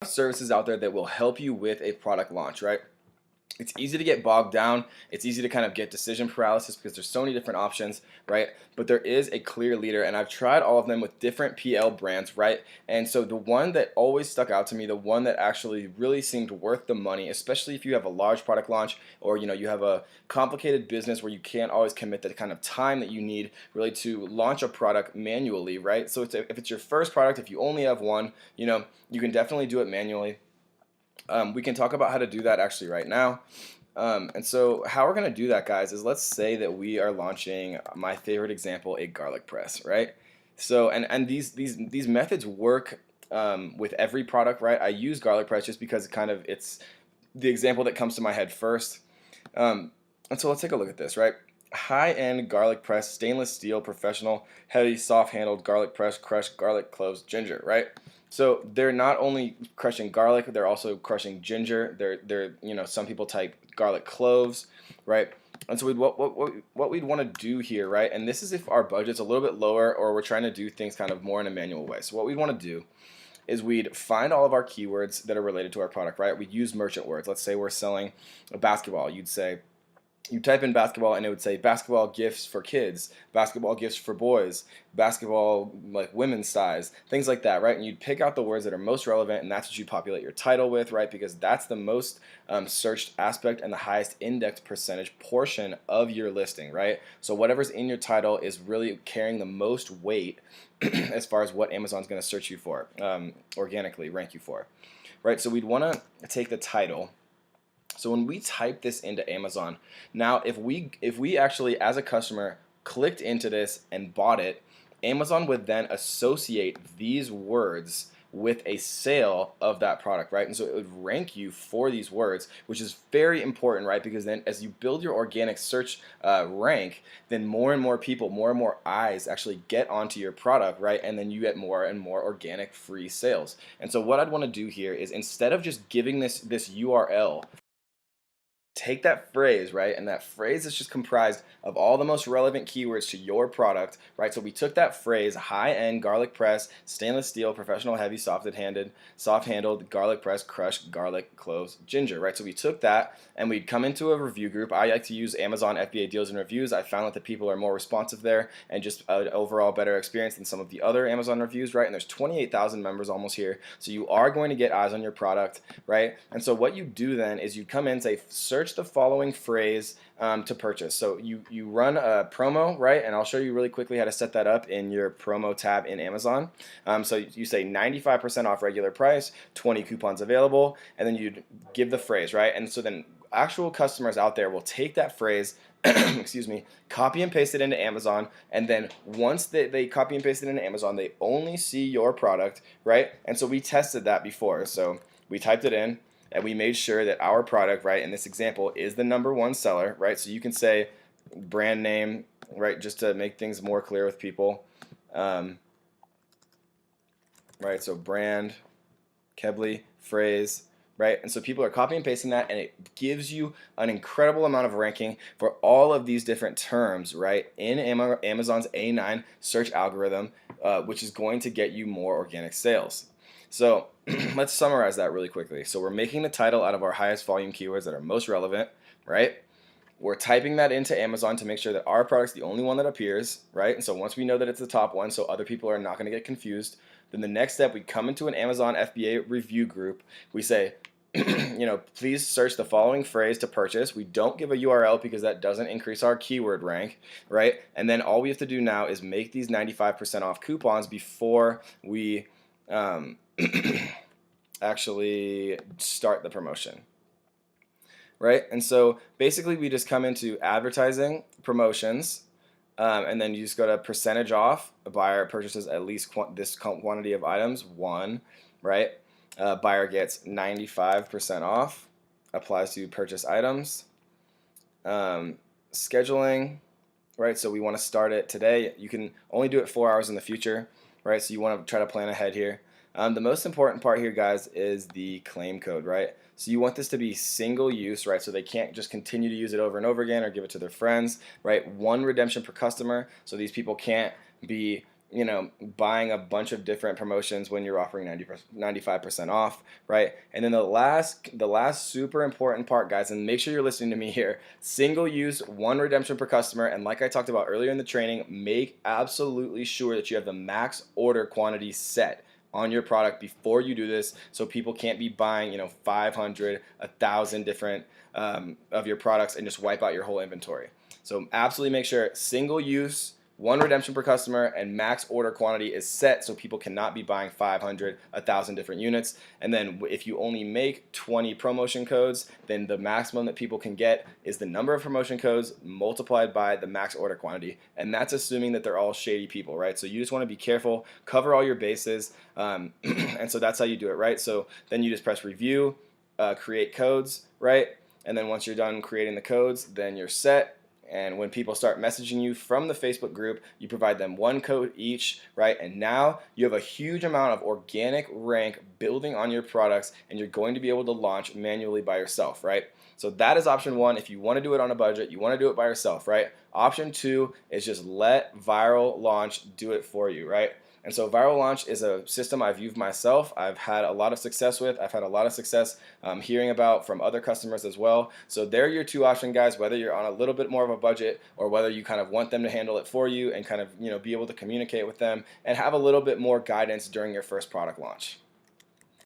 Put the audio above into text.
Services out there that will help you with a product launch, right? It's easy to get bogged down. It's easy to kind of get decision paralysis because there's so many different options, right? But there is a clear leader, and I've tried all of them with different PL brands, right? And so the one that always stuck out to me, the one that actually really seemed worth the money, especially if you have a large product launch or you have a complicated business where you can't always commit the kind of time that you need really to launch a product manually, right? So if it's your first product, if you only have one, you can definitely do it manually. We can talk about how to do that actually right now. And so how we're going to do that, guys, is let's say that we are launching my favorite example, a garlic press, right? So and these methods work with every product, right? I use garlic press just because it's the example that comes to my head first. And so let's take a look at this, right? High-end garlic press, stainless steel, professional, heavy, soft-handled garlic press, crushed garlic, cloves, ginger, right? So they're not only crushing garlic, they're also crushing ginger. They're some people type garlic cloves, right? And so what we'd want to do here, right? And this is if our budget's a little bit lower or we're trying to do things kind of more in a manual way. So what we'd want to do is we'd find all of our keywords that are related to our product, right? We'd use merchant words. Let's say we're selling a basketball. You type in basketball and it would say basketball gifts for kids, basketball gifts for boys, basketball like women's size, things like that, right? And you'd pick out the words that are most relevant, and that's what you populate your title with, right? Because that's the most searched aspect and the highest index percentage portion of your listing, right? So whatever's in your title is really carrying the most weight as far as what Amazon's going to search you for, organically rank you for, right? So we'd want to take the title. So when we type this into Amazon, now if we actually as a customer clicked into this and bought it, Amazon would then associate these words with a sale of that product, right? And so it would rank you for these words, which is very important, right? Because then as you build your organic search rank, then more and more people, more and more eyes actually get onto your product, right? And then you get more and more organic free sales. And so what I'd want to do here is instead of just giving this URL, take that phrase, right? And that phrase is just comprised of all the most relevant keywords to your product, right? So we took that phrase, high-end garlic press, stainless steel, professional, heavy, soft-handled, garlic press, crushed garlic, cloves, ginger, right? So we took that and we'd come into a review group. I like to use Amazon FBA deals and reviews. I found that the people are more responsive there and just an overall better experience than some of the other Amazon reviews, right? And there's 28,000 members almost here. So you are going to get eyes on your product, right? And so what you do then is you come in, say, search the following phrase to purchase. So you run a promo, right? And I'll show you really quickly how to set that up in your promo tab in Amazon. So you say 95% off regular price, 20 coupons available, and then you'd give the phrase, right? And so then actual customers out there will take that phrase, excuse me, copy and paste it into Amazon, and then once they copy and paste it into Amazon, they only see your product, right? And so we tested that before. So we typed it in, and we made sure that our product, right, in this example, is the #1 seller, right? So you can say brand name, right, just to make things more clear with people, right? So brand, Kebley, phrase, right? And so people are copying and pasting that, and it gives you an incredible amount of ranking for all of these different terms, right, in Amazon's A9 search algorithm, which is going to get you more organic sales. So let's summarize that really quickly. So we're making the title out of our highest volume keywords that are most relevant, right? We're typing that into Amazon to make sure that our product's the only one that appears, right? And so once we know that it's the top one, so other people are not going to get confused, then the next step, we come into an Amazon FBA review group. We say, please search the following phrase to purchase. We don't give a URL because that doesn't increase our keyword rank, right? And then all we have to do now is make these 95% off coupons before we actually start the promotion, right? And so basically we just come into advertising, promotions, and then you just go to percentage off. A buyer purchases at least this quantity of items, 1, right? Buyer gets 95% off, applies to purchase items. Scheduling, right? So we want to start it today. You can only do it 4 hours in the future, right? So you want to try to plan ahead here. The most important part here, guys, is the claim code, right? So you want this to be single use, right? So they can't just continue to use it over and over again or give it to their friends, right? 1 redemption per customer. So these people can't be buying a bunch of different promotions when you're offering 95% off, right? And then the last super important part, guys, and make sure you're listening to me here. Single use, one redemption per customer, and like I talked about earlier in the training, make absolutely sure that you have the max order quantity set on your product before you do this, so people can't be buying 500, 1,000 different of your products and just wipe out your whole inventory. So absolutely make sure single use, one redemption per customer, and max order quantity is set so people cannot be buying 500, 1,000 different units. And then if you only make 20 promotion codes, then the maximum that people can get is the number of promotion codes multiplied by the max order quantity. And that's assuming that they're all shady people, right? So you just want to be careful, cover all your bases, and so that's how you do it, right? So then you just press review, create codes, right? And then once you're done creating the codes, then you're set. And when people start messaging you from the Facebook group, you provide them one code each, right? And now you have a huge amount of organic rank building on your products, and you're going to be able to launch manually by yourself, right? So that is option one. If you want to do it on a budget, you want to do it by yourself, right? Option two is just let Viral Launch do it for you, right? And so Viral Launch is a system I've used myself. I've had a lot of success with. I've had a lot of success hearing about from other customers as well. So they're your two options, guys, whether you're on a little bit more of a budget or whether you kind of want them to handle it for you and kind of be able to communicate with them and have a little bit more guidance during your first product launch.